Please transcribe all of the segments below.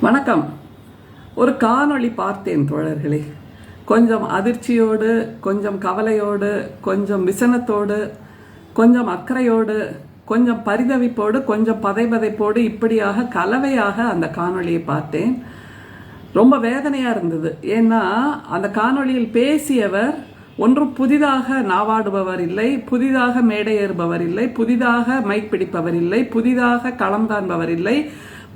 வணக்கம். ஒரு காணொளி பார்த்தேன் தோழர்களே. கொஞ்சம் அதிர்ச்சியோடு, கொஞ்சம் கவலையோடு, கொஞ்சம் விசனத்தோடு, கொஞ்சம் அக்கறையோடு, கொஞ்சம் பரிதவிப்போடு, கொஞ்சம் பதைபதைப்போடு, இப்படியாக கலவையாக அந்த காணொளியை பார்த்தேன். ரொம்ப வேதனையாக இருந்தது. ஏன்னா அந்த காணொளியில் பேசியவர் ஒன்றும் புதிதாக நாவாடுபவர் இல்லை, புதிதாக மேடை ஏறுபவர் இல்லை, புதிதாக மைக் பிடிப்பவர் இல்லை, புதிதாக களம் காண்பவர் இல்லை,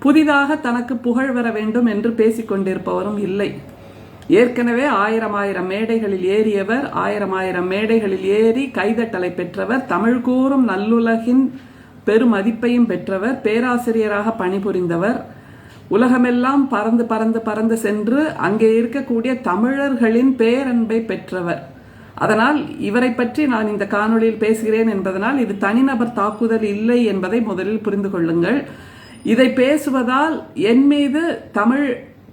புதிதாக தனக்கு புகழ் வர வேண்டும் என்று பேசிக்கொண்டிருப்பவரும் இல்லை. ஏற்கனவே ஆயிரம் மேடைகளில் ஏறியவர், ஆயிரம் மேடைகளில் ஏறி கைதட்டலை பெற்றவர், தமிழ் கூறும் நல்லுலகின் பெருமதிப்பையும் பெற்றவர், பேராசிரியராக பணிபுரிந்தவர், உலகமெல்லாம் பறந்து பறந்து பறந்து சென்று அங்கே இருக்கக்கூடிய தமிழர்களின் பேரன்பை பெற்றவர். அதனால் இவரை பற்றி நான் இந்த காணொளியில் பேசுகிறேன் என்பதனால் இது தனிநபர் தாக்குதல் இல்லை என்பதை முதலில் புரிந்து கொள்ளுங்கள். இதை பேசுவதால் என் மீது தமிழ்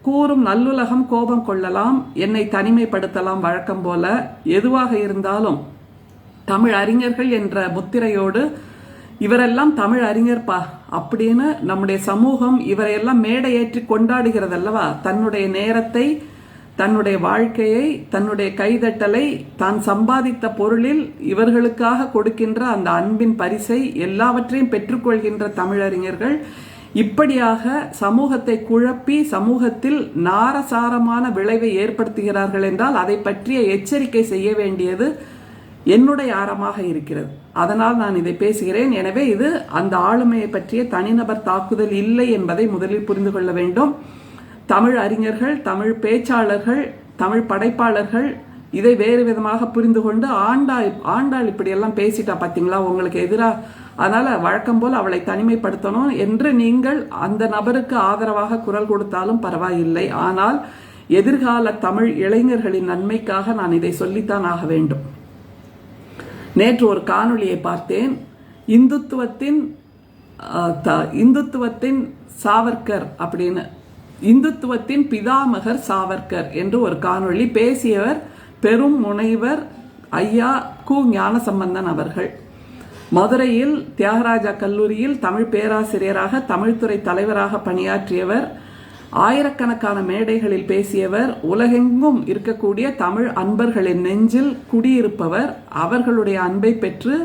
கூறும் நல்லுலகம் கோபம் கொள்ளலாம், என்னை தனிமைப்படுத்தலாம். வழக்கம் போல எதுவாக இருந்தாலும் தமிழ் அறிஞர்கள் என்ற முத்திரையோடு இவரெல்லாம் தமிழ் அறிஞர்பா அப்படின்னு நம்முடைய சமூகம் இவரையெல்லாம் மேடை ஏற்றி கொண்டாடுகிறதல்லவா. தன்னுடைய நேரத்தை, தன்னுடைய வாழ்க்கையை, தன்னுடைய கைதட்டலை, தான் சம்பாதித்த பொருளில் இவர்களுக்காக கொடுக்கின்ற அந்த அன்பின் பரிசை எல்லாவற்றையும் பெற்றுக்கொள்கின்ற தமிழறிஞர்கள் இப்படியாக சமூகத்தை குழப்பி சமூகத்தில் நாரசாரமான விளைவை ஏற்படுத்துகிறார்கள் என்றால் அதை பற்றிய எச்சரிக்கை செய்ய வேண்டியது என்னுடைய ஆரமாக இருக்கிறது. அதனால் நான் இதை பேசுகிறேன். எனவே இது அந்த ஆளுமையை பற்றிய தனிநபர் தாக்குதல் இல்லை என்பதை முதலில் புரிந்து கொள்ள வேண்டும். தமிழ் அறிஞர்கள், தமிழ் பேச்சாளர்கள், தமிழ் படைப்பாளர்கள் இதை வேறு விதமாக புரிந்து கொண்டு ஆண்டாள் இப்படியெல்லாம் பேசிட்டா பார்த்தீங்களா உங்களுக்கு எதிராக, அதனால வழக்கம் போல் அவளை தனிமைப்படுத்தணும் என்று நீங்கள் அந்த நபருக்கு ஆதரவாக குரல் கொடுத்தாலும் பரவாயில்லை. ஆனால் எதிர்கால தமிழ் இளைஞர்களின் நன்மைக்காக நான் இதை சொல்லித்தான் ஆக வேண்டும். நேற்று ஒரு காணொளியை பார்த்தேன். இந்துத்துவத்தின் சாவர்கர் அப்படின்னு, இந்துத்துவத்தின் பிதாமகர் சாவர்கர் என்று ஒரு காணொளி. பேசியவர் பெரும் முனைவர் ஐயா கு ஞானசம்பந்தன் அவர்கள். மதுரையில் தியாகராஜா கல்லூரியில் தமிழ் பேராசிரியராக, தமிழ்துறை தலைவராக பணியாற்றியவர், ஆயிரக்கணக்கான மேடைகளில் பேசியவர், உலகெங்கும் இருக்கக்கூடிய தமிழ் அன்பர்களின் நெஞ்சில் குடியிருப்பவர். அவர்களுடைய அன்பை பெற்று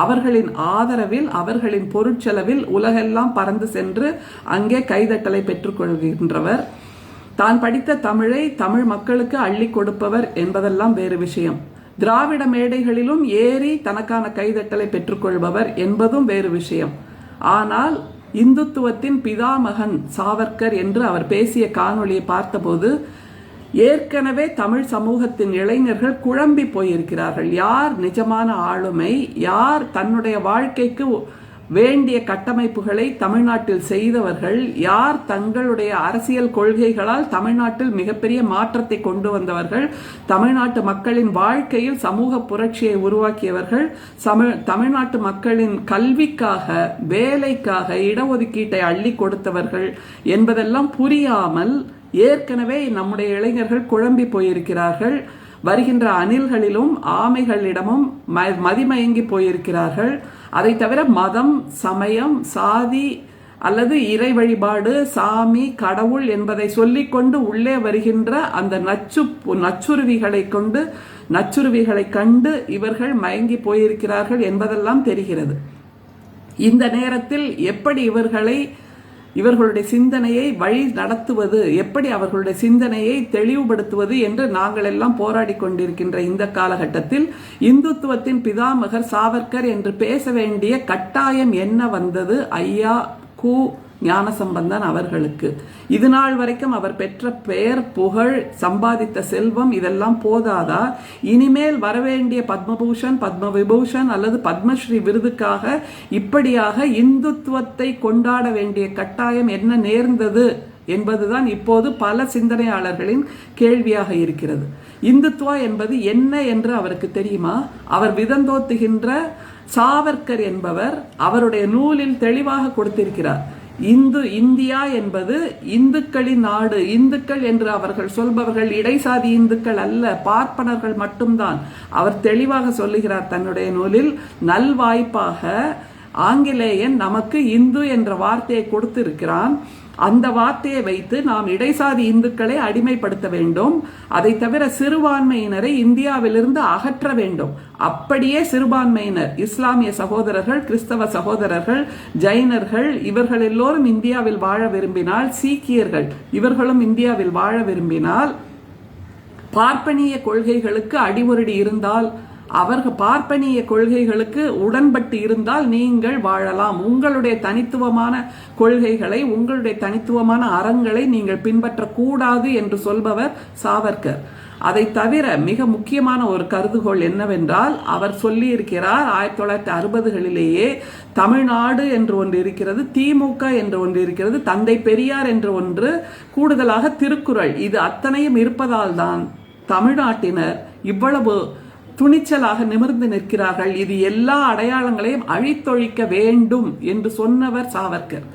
அவர்களின் ஆதரவில், அவர்களின் பொருட்செலவில் உலகெல்லாம் பறந்து சென்று அங்கே கைதட்டலை பெற்றுக்கொள்கின்றவர். தான் படித்த தமிழை தமிழ் மக்களுக்கு அள்ளி கொடுப்பவர் என்பதெல்லாம் வேறு விஷயம். திராவிட மேடைகளிலும் ஏறி தனக்கான கைதட்டலை பெற்றுக்கொள்பவர் என்பதும் வேறு விஷயம். ஆனால் இந்துத்துவத்தின் பிதாமகன் சாவர்கர் என்று அவர் பேசிய காணொளியை பார்த்தபோது ஏற்கனவே தமிழ் சமூகத்தின் இளைஞர்கள் குழம்பி போயிருக்கிறார்கள். யார் நிஜமான ஆளுமை, யார் தன்னுடைய வாழ்க்கைக்கு வேண்டிய கட்டமைப்புகளை தமிழ்நாட்டில் செய்தவர்கள், யார் தங்களுடைய அரசியல் கொள்கைகளால் தமிழ்நாட்டில் மிகப்பெரிய மாற்றத்தை கொண்டு வந்தவர்கள், தமிழ்நாட்டு மக்களின் வாழ்க்கையில் சமூக புரட்சியை உருவாக்கியவர்கள், தமிழ்நாட்டு மக்களின் கல்விக்காக, வேலைக்காக இடஒதுக்கீட்டை அள்ளி கொடுத்தவர்கள் என்பதெல்லாம் புரியாமல் ஏற்கனவே நம்முடைய இளைஞர்கள் குழம்பி போயிருக்கிறார்கள். வருகின்ற அணில்களிலும் ஆமைகளிடமும் மதிமயங்கி போயிருக்கிறார்கள். அதை தவிர மதம், சமயம், சாதி அல்லது இறை வழிபாடு, சாமி, கடவுள் என்பதை சொல்லிக்கொண்டு உள்ளே வருகின்ற அந்த நச்சுருவிகளை கண்டு இவர்கள் மயங்கி போயிருக்கிறார்கள் என்பதெல்லாம் தெரிகிறது. இந்த நேரத்தில் எப்படி இவர்களுடைய சிந்தனையை வழி நடத்துவது, எப்படி அவர்களுடைய சிந்தனையை தெளிவுபடுத்துவது என்று நாங்கள் எல்லாம் போராடி கொண்டிருக்கின்ற இந்த காலகட்டத்தில் இந்துத்துவத்தின் பிதாமகர் சாவர்கர் என்று பேச வேண்டிய கட்டாயம் என்ன வந்தது ஐயா கு ஞானசம்பந்தன் அவர்களுக்கு? இது நாள் வரைக்கும் அவர் பெற்ற பெயர், புகழ், சம்பாதித்த செல்வம் இதெல்லாம் போதாதா? இனிமேல் வரவேண்டிய பத்மபூஷன், பத்ம விபூஷன் அல்லது பத்மஸ்ரீ விருதுக்காக இப்படியாக இந்துத்துவத்தை கொண்டாட வேண்டிய கட்டாயம் என்ன நேர்ந்தது என்பதுதான் இப்போது பல சிந்தனையாளர்களின் கேள்வியாக இருக்கிறது. இந்துத்துவா என்பது என்ன என்று அவருக்கு தெரியுமா? அவர் விதந்தோத்துகின்ற சாவர்கர் என்பவர் அவருடைய நூலில் தெளிவாக கொடுத்திருக்கிறார். இந்தியா என்பது இந்துக்களின் நாடு. இந்துக்கள் என்று அவர்கள் சொல்பவர்கள் இடைசாதி இந்துக்கள் அல்ல, பார்ப்பனர்கள் மட்டும்தான். அவர் தெளிவாக சொல்லுகிறார் தன்னுடைய நூலில். நல்வாய்ப்பாக ஆங்கிலேயன் நமக்கு இந்து என்ற வார்த்தையை கொடுத்திருக்கிறான். அந்த வார்த்தையை வைத்து நாம் இடைசாதி இந்துக்களை அடிமைப்படுத்த வேண்டும். அதை தவிர சிறுபான்மையினரை இந்தியாவிலிருந்து அகற்ற வேண்டும். அப்படியே சிறுபான்மையினர், இஸ்லாமிய சகோதரர்கள், கிறிஸ்தவ சகோதரர்கள், ஜைனர்கள் இவர்கள் எல்லோரும் இந்தியாவில் வாழ விரும்பினால், சீக்கியர்கள் இவர்களும் இந்தியாவில் வாழ விரும்பினால், பார்ப்பனிய கொள்கைகளுக்கு அடிமுரடி இருந்தால், அவர்கள் பார்ப்பனிய கொள்கைகளுக்கு உடன்பட்டு இருந்தால் நீங்கள் வாழலாம். உங்களுடைய தனித்துவமான கொள்கைகளை, உங்களுடைய தனித்துவமான அறங்களை நீங்கள் பின்பற்றக்கூடாது என்று சொல்பவர் சாவர்கர். அதை தவிர மிக முக்கியமான ஒரு கருதுகோள் என்னவென்றால், அவர் சொல்லி இருக்கிறார் 1960களிலேயே தமிழ்நாடு என்று ஒன்று இருக்கிறது, திமுக என்று ஒன்று இருக்கிறது, தந்தை பெரியார் என்று ஒன்று, கூடுதலாக திருக்குறள், இது அத்தனையும் இருப்பதால் தான் தமிழ்நாட்டினர் இவ்வளவு துணிச்சலாக நிமிர்ந்து நிற்கிறார்கள். இது எல்லா அடையாளங்களையும் அழித்தொழிக்க வேண்டும் என்று சொன்னவர் சாவர்கர்.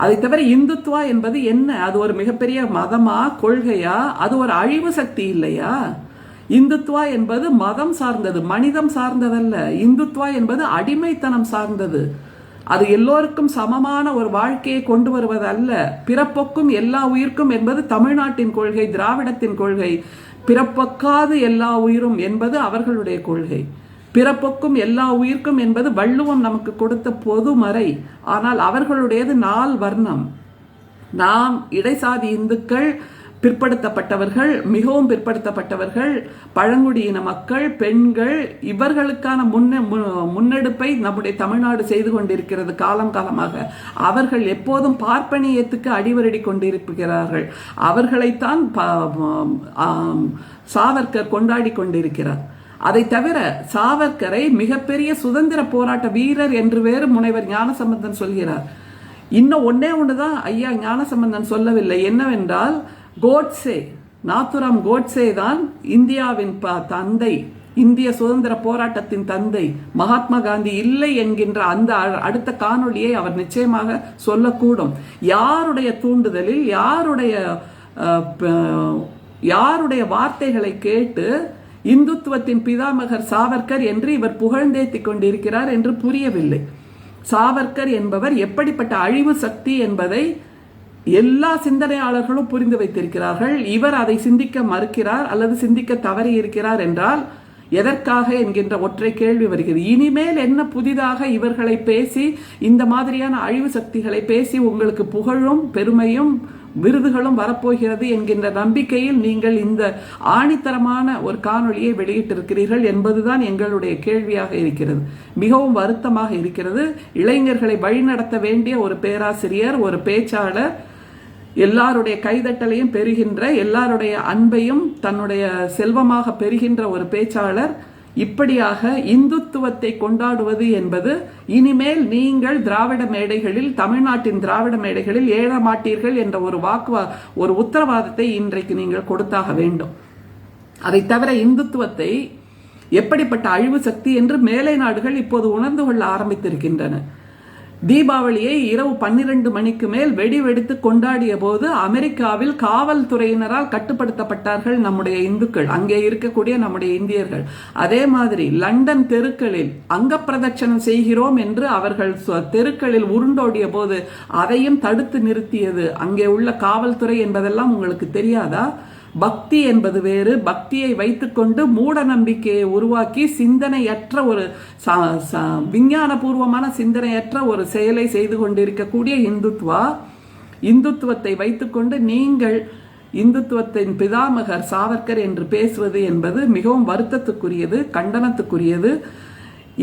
அதை தவிர இந்துத்துவா என்பது என்ன? அது ஒரு மிகப்பெரிய மதமா, கொள்கையா? அது ஒரு அழிவு சக்தி இல்லையா? இந்துத்துவா என்பது மதம் சார்ந்தது, மனிதம் சார்ந்ததல்ல. இந்துத்துவா என்பது அடிமைத்தனம் சார்ந்தது. அது எல்லோருக்கும் சமமான ஒரு வாழ்க்கையை கொண்டு வருவது அல்ல. பிறப்பொக்கும் எல்லா உயிர்க்கும் என்பது தமிழ்நாட்டின் கொள்கை, திராவிடத்தின் கொள்கை. பிறப்பொக்காது எல்லா உயிரும் என்பது அவர்களுடைய கொள்கை. பிறப்பொக்கும் எல்லா உயிர்க்கும் என்பது வள்ளுவம் நமக்கு கொடுத்த பொதுமறை. ஆனால் அவர்களுடையது நால் வர்ணம். நாம் இடைசாதி இந்துக்கள், பிற்படுத்தப்பட்டவர்கள், மிகவும் பிற்படுத்தப்பட்டவர்கள், பழங்குடியின மக்கள், பெண்கள், இவர்களுக்கான முன்னெடுப்பை நம்முடைய தமிழ்நாடு செய்து கொண்டிருக்கிறது காலம் காலமாக. அவர்கள் எப்போதும் பார்ப்பனியத்துக்கு அடிவரடி கொண்டிருக்கிறார்கள். அவர்களைத்தான் சாவர்கர் கொண்டாடி கொண்டிருக்கிறார். அதை தவிர சாவர்கரை மிகப்பெரிய சுதந்திர போராட்ட வீரர் என்று வேறு முனைவர் ஞானசம்பந்தன் சொல்கிறார். இன்னும் ஒன்றுதான் ஐயா ஞானசம்பந்தன் சொல்லவில்லை. என்னவென்றால், கோட்சே, நாத்துராம் கோட்சே தான் இந்தியாவின் தந்தை, இந்திய சுதந்திர போராட்டத்தின் தந்தை. மகாத்மா காந்தி இல்லை என்கின்ற அந்த அடுத்த காணொளியை அவர் நிச்சயமாக சொல்லக்கூடும். யாருடைய தூண்டுதலில், யாருடைய வார்த்தைகளை கேட்டு இந்துத்துவத்தின் பிதாமகர் சாவர்கர் என்று இவர் புகழ்ந்தேத்தி கொண்டிருக்கிறார் என்று புரியவில்லை. சாவர்கர் என்பவர் எப்படிப்பட்ட அழிவு சக்தி என்பதை எல்லா சிந்தனையாளர்களும் புரிந்து வைத்திருக்கிறார்கள். இவர் அதை சிந்திக்க மறுக்கிறார் அல்லது சிந்திக்க தவறி இருக்கிறார் என்றால் எதற்காக என்கின்ற ஒற்றை கேள்வி வருகிறது. இனிமேல் என்ன புதிதாக இவர்களை பேசி, இந்த மாதிரியான அழிவு சக்திகளை பேசி உங்களுக்கு புகழும் பெருமையும் விருதுகளும் வரப்போகிறது என்கின்ற நம்பிக்கையில் நீங்கள் இந்த ஆணித்தரமான ஒரு காணொளியை வெளியிட்டிருக்கிறீர்கள் என்பதுதான் எங்களுடைய கேள்வியாக இருக்கிறது. மிகவும் வருத்தமாக இருக்கிறது. இளைஞர்களை வழிநடத்த வேண்டிய ஒரு பேராசிரியர், ஒரு பேச்சாளர், எல்லாருடைய கைதட்டலையும் பெறுகின்ற, எல்லாருடைய அன்பையும் தன்னுடைய செல்வமாக பெறுகின்ற ஒரு பேச்சாளர் இப்படியாக இந்துத்துவத்தை கொண்டாடுவது என்பது இனிமேல் நீங்கள் திராவிட மேடைகளில், தமிழ்நாட்டின் திராவிட மேடைகளில் ஏழ மாட்டீர்கள் என்ற ஒரு உத்தரவாதத்தை இன்றைக்கு நீங்கள் கொடுத்தாக வேண்டும். அதை தவிர இந்துத்துவத்தை எப்படிப்பட்ட அழிவு சக்தி என்று மேலை நாடுகள் இப்போது உணர்ந்து கொள்ள ஆரம்பித்திருக்கின்றன. தீபாவளியை இரவு 12 மணிக்கு மேல் வெடிவெடித்து கொண்டாடிய போது அமெரிக்காவில் காவல்துறையினரால் கட்டுப்படுத்தப்பட்டார்கள் நம்முடைய இந்துக்கள், அங்கே இருக்கக்கூடிய நம்முடைய இந்தியர்கள். அதே மாதிரி லண்டன் தெருக்களில் அங்க பிரதட்சணம் செய்கிறோம் என்று அவர்கள் தெருக்களில் உருண்டோடிய போது அதையும் தடுத்து நிறுத்தியது அங்கே உள்ள காவல்துறை என்பதெல்லாம் உங்களுக்கு தெரியாதா? பக்தி என்பது வேறு. பக்தியை வைத்துக்கொண்டு மூட நம்பிக்கையை உருவாக்கி சிந்தனையற்ற ஒரு விஞ்ஞானபூர்வமான சிந்தனையற்ற ஒரு செயலை செய்து கொண்டிருக்கக்கூடிய இந்துத்துவத்தை வைத்துக்கொண்டு நீங்கள் இந்துத்துவத்தின் பிதாமகர் சாவர்கர் என்று பேசுவது என்பது மிகவும் வருத்தத்துக்குரியது, கண்டனத்துக்குரியது.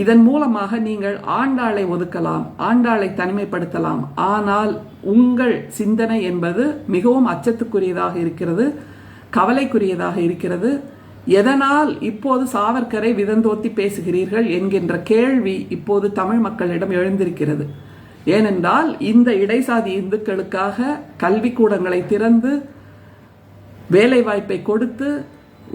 இதன் மூலமாக நீங்கள் ஆண்டாளை ஒதுக்கலாம், ஆண்டாளை தனிமைப்படுத்தலாம். ஆனால் உங்கள் சிந்தனை என்பது மிகவும் அச்சத்துக்குரியதாக இருக்கிறது, கவலைக்குரியதாக இருக்கிறது. எதனால் இப்போது சாவர்கரை விதந்தோத்தி பேசுகிறீர்கள் என்கின்ற கேள்வி இப்போது தமிழ் மக்களிடம் எழுந்திருக்கிறது. ஏனென்றால் இந்த இடைசாதி இந்துக்களுக்காக கல்விக்கூடங்களை திறந்து வேலைவாய்ப்பை கொடுத்து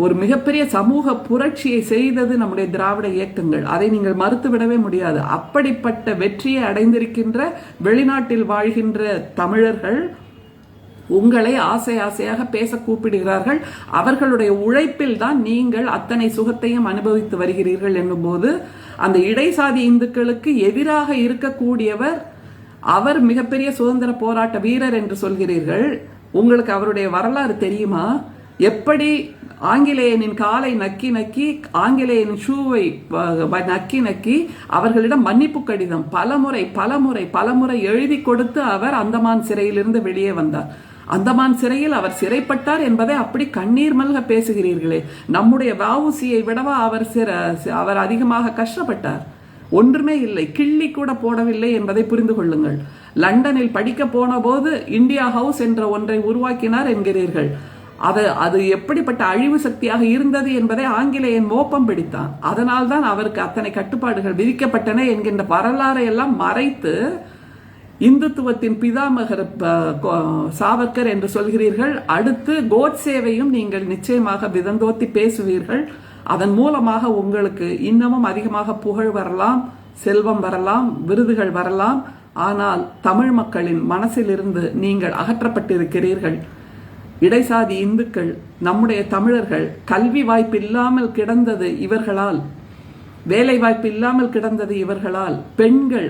ஒரு மிகப்பெரிய சமூக புரட்சியை செய்தது நம்முடைய திராவிட இயக்கங்கள். அதை நீங்கள் மறுத்துவிடவே முடியாது. அப்படிப்பட்ட வெற்றியை அடைந்திருக்கின்ற வெளிநாட்டில் வாழ்கின்ற தமிழர்கள் உங்களை ஆசை ஆசையாக பேச கூப்பிடுகிறார்கள். அவர்களுடைய உழைப்பில் தான் நீங்கள் அத்தனை சுகத்தையும் அனுபவித்து வருகிறீர்கள் என்னும்போது அந்த இடைசாதி இந்துக்களுக்கு எதிராக இருக்கக்கூடியவர் அவர் மிகப்பெரிய சுதந்திர போராட்ட வீரர் என்று சொல்கிறீர்கள். உங்களுக்கு அவருடைய வரலாறு தெரியுமா? எப்படி ஆங்கிலேயனின் காலை நக்கி நக்கி, ஆங்கிலேயனின் ஷூவை நக்கி நக்கி அவர்களிடம் மன்னிப்பு கடிதம் பலமுறை எழுதி கொடுத்து அவர் அந்தமான் சிறையிலிருந்து வெளியே வந்தார். அந்தமான் சிறையில் அவர் சிறைப்பட்டார் என்பதை அப்படி கண்ணீர் மல்க பேசுகிறீர்களே. நம்முடைய வஉசியை விடவா அவர் அதிகமாக கஷ்டப்பட்டார்? ஒன்றுமே இல்லை, கிள்ளி கூட போடவில்லை என்பதை புரிந்து கொள்ளுங்கள். லண்டனில் படிக்க போன போது இந்தியா ஹவுஸ் என்ற ஒன்றை உருவாக்கினார் என்கிறீர்கள். அது எப்படிப்பட்ட அழிவு சக்தியாக இருந்தது என்பதை ஆங்கிலேயன் மோப்பம் பிடித்தான். அதனால்தான் அவருக்கு அத்தனை கட்டுப்பாடுகள் விதிக்கப்பட்டன என்கின்ற வரலாறை எல்லாம் மறைத்து இந்துத்துவத்தின் பிதாமகர் சாவர்கர் என்று சொல்கிறீர்கள். அடுத்து கோட்சேவையும் நீங்கள் நிச்சயமாக விதந்தோத்தி பேசுவீர்கள். அதன் மூலமாக உங்களுக்கு இன்னமும் அதிகமாக புகழ் வரலாம், செல்வம் வரலாம், விருதுகள் வரலாம். ஆனால் தமிழ் மக்களின் மனசிலிருந்து நீங்கள் அகற்றப்பட்டிருக்கிறீர்கள். இடைசாதி இந்துக்கள், நம்முடைய தமிழர்கள் கல்வி வாய்ப்பு இல்லாமல் கிடந்தது இவர்களால், வேலை வாய்ப்பு இல்லாமல் கிடந்தது இவர்களால், பெண்கள்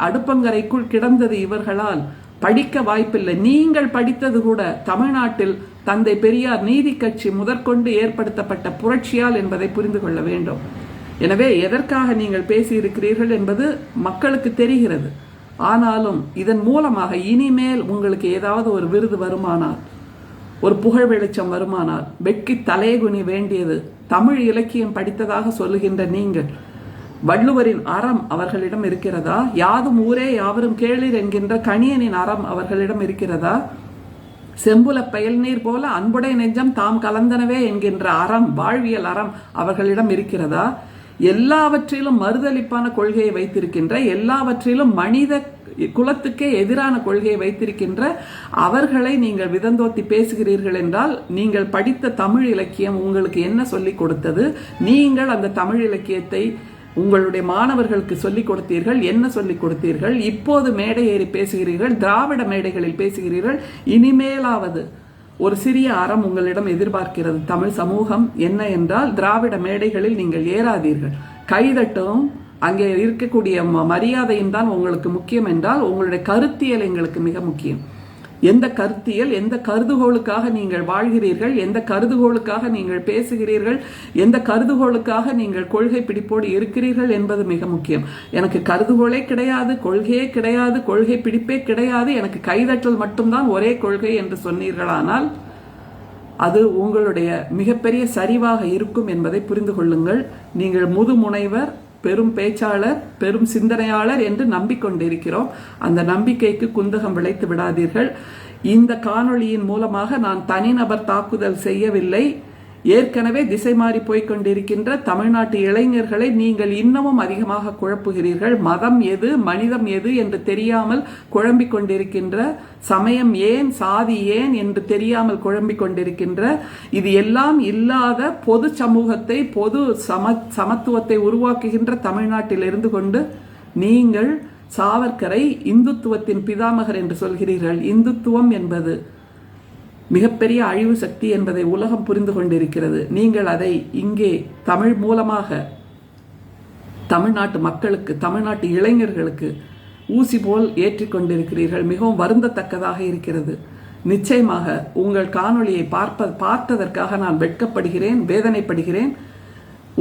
அடுப்பங்கரைக்குள் கிடந்தது இவர்களால், படிக்க வாய்ப்பில்லை. நீங்கள் படித்தது கூட தமிழ்நாட்டில் தந்தை பெரியார் நீதி கட்சி முதற்கொண்டு ஏற்படுத்தப்பட்ட புரட்சியால் என்பதை புரிந்து கொள்ள வேண்டும். எனவே எதற்காக நீங்கள் பேசியிருக்கிறீர்கள் என்பது மக்களுக்கு தெரிகிறது. ஆனாலும் இதன் மூலமாக இனிமேல் உங்களுக்கு ஏதாவது ஒரு விருது வருமானால், ஒரு புகழ் வெளிச்சம் வருமானால் வெட்கி தலைகுனி வேண்டியது. தமிழ் இலக்கியம் படித்ததாக சொல்லுகின்ற நீங்கள், வள்ளுவரின் அறம் அவர்களிடம் இருக்கிறதா? யாதும் ஊரே யாவரும் கேளீர் என்கின்ற கணியனின் அறம் அவர்களிடம் இருக்கிறதா? செம்புல பயல் நீர் போல அன்புடை நெஞ்சம் தாம் கலந்தனவே என்கின்ற அறம், வாழ்வியல் அறம் அவர்களிடம் இருக்கிறதா? எல்லாவற்றிலும் மறுதளிப்பான கொள்கையை வைத்திருக்கின்ற, எல்லாவற்றிலும் மனித குலத்துக்கே எதிரான கொள்கையை வைத்திருக்கின்ற அவர்களை நீங்கள் விதந்தோத்தி பேசுகிறீர்கள் என்றால், நீங்கள் படித்த தமிழ் இலக்கியம் உங்களுக்கு என்ன சொல்லிக் கொடுத்தது? நீங்கள் அந்த தமிழ் இலக்கியத்தை உங்களுடைய மாணவர்களுக்கு சொல்லிக் கொடுத்தீர்கள், என்ன சொல்லிக் கொடுத்தீர்கள்? இப்போது மேடை ஏறி பேசுகிறீர்கள், திராவிட மேடைகளில் பேசுகிறீர்கள். இனிமேலாவது ஒரு சிறிய அறம் உங்களிடம் எதிர்பார்க்கிறது தமிழ் சமூகம். என்ன என்றால், திராவிட மேடைகளில் நீங்கள் ஏறாதீர்கள். கைதட்டும், அங்கே இருக்கக்கூடிய மரியாதையும் தான் உங்களுக்கு முக்கியம் என்றால், உங்களுடைய கருத்தியல் எங்களுக்கு மிக முக்கியம். எந்த கருத்தியல், எந்த கருதுகோளுக்காக நீங்கள் வாழ்கிறீர்கள், எந்த கருதுகோளுக்காக நீங்கள் பேசுகிறீர்கள், எந்த கருதுகோளுக்காக நீங்கள் கொள்கை பிடிப்போடு இருக்கிறீர்கள் என்பது மிக முக்கியம். எனக்கு கருதுகோளே கிடையாது, கொள்கையே கிடையாது, கொள்கை பிடிப்பே கிடையாது, எனக்கு கைதட்டல் மட்டும்தான் ஒரே கொள்கை என்று சொன்னீர்களானால் அது உங்களுடைய மிகப்பெரிய சரிவாக இருக்கும் என்பதை புரிந்து கொள்ளுங்கள். நீங்கள் முதுமுனைவர், பெரும் பேச்சாளர், பெரும் சிந்தனையாளர் என்று நம்பிக்கொண்டிருக்கிறோம். அந்த நம்பிக்கைக்கு குந்தகம் விளைத்து விடாதீர்கள். இந்த காணொளியின் மூலமாக நான் தனிநபர் தாக்குதல் செய்யவில்லை. ஏற்கனவே திசை மாறி போய்கொண்டிருக்கின்ற தமிழ்நாட்டு இளைஞர்களை நீங்கள் இன்னமும் அதிகமாக குழப்புகிறீர்கள். மதம் எது, மனிதம் எது என்று தெரியாமல் குழம்பிக் கொண்டிருக்கின்ற, சமயம் ஏன், சாதி ஏன் என்று தெரியாமல் குழம்பிக் கொண்டிருக்கின்ற, இது எல்லாம் இல்லாத பொது சமூகத்தை, பொது சமத்துவத்தை உருவாக்குகின்ற தமிழ்நாட்டில் இருந்து கொண்டு நீங்கள் சாவர்கரை இந்துத்துவத்தின் பிதாமகர் என்று சொல்கிறீர்கள். இந்துத்துவம் என்பது மிகப்பெரிய அழிவு சக்தி என்பதை உலகம் புரிந்து கொண்டிருக்கிறது. நீங்கள் அதை இங்கே தமிழ் மூலமாக தமிழ்நாட்டு மக்களுக்கு, தமிழ்நாட்டு இளைஞர்களுக்கு ஊசி போல் ஏற்றிக்கொண்டிருக்கிறீர்கள். மிகவும் வருந்தத்தக்கதாக இருக்கிறது. நிச்சயமாக உங்கள் காணொளியை பார்த்ததற்காக நான் வெட்கப்படுகிறேன், வேதனைப்படுகிறேன்.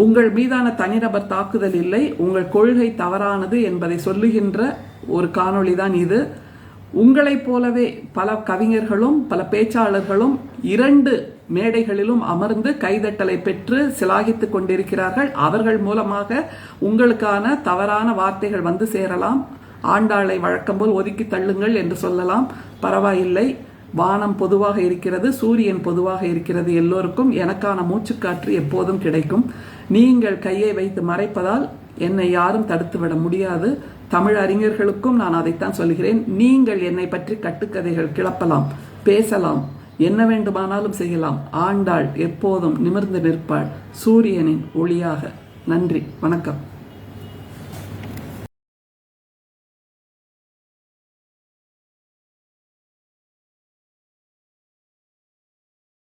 உங்கள் மீதான தனிநபர் தாக்குதல் இல்லை, உங்கள் கொள்கை தவறானது என்பதை சொல்லுகின்ற ஒரு காணொளி தான் இது. உங்களைப் போலவே பல கவிஞர்களும் பல பேச்சாளர்களும் 2 மேடைகளிலும் அமர்ந்து கைதட்டலை பெற்று சிலாகித்துக் கொண்டிருக்கிறார்கள். அவர்கள் மூலமாக உங்களுக்கான தவறான வார்த்தைகள் வந்து சேரலாம். ஆண்டாளை வழக்கம் போல் ஒதுக்கி தள்ளுங்கள் என்று சொல்லலாம். பரவாயில்லை, வானம் பொதுவாக இருக்கிறது, சூரியன் பொதுவாக இருக்கிறது எல்லோருக்கும். எனக்கான மூச்சுக்காற்று எப்போதும் கிடைக்கும். நீங்கள் கையை வைத்து மறைப்பதால் என்னை யாரும் தடுத்துவிட முடியாது. தமிழ் அறிஞர்களுக்கும் நான் அதைத்தான் சொல்கிறேன். நீங்கள் என்னை பற்றி கட்டுக்கதைகள் கிளப்பலாம், பேசலாம், என்ன வேண்டுமானாலும் செய்யலாம். ஆண்டாள் எப்போதும் நிமிர்ந்து நிற்பாள், சூரியனின் ஒளியாக. நன்றி, வணக்கம்.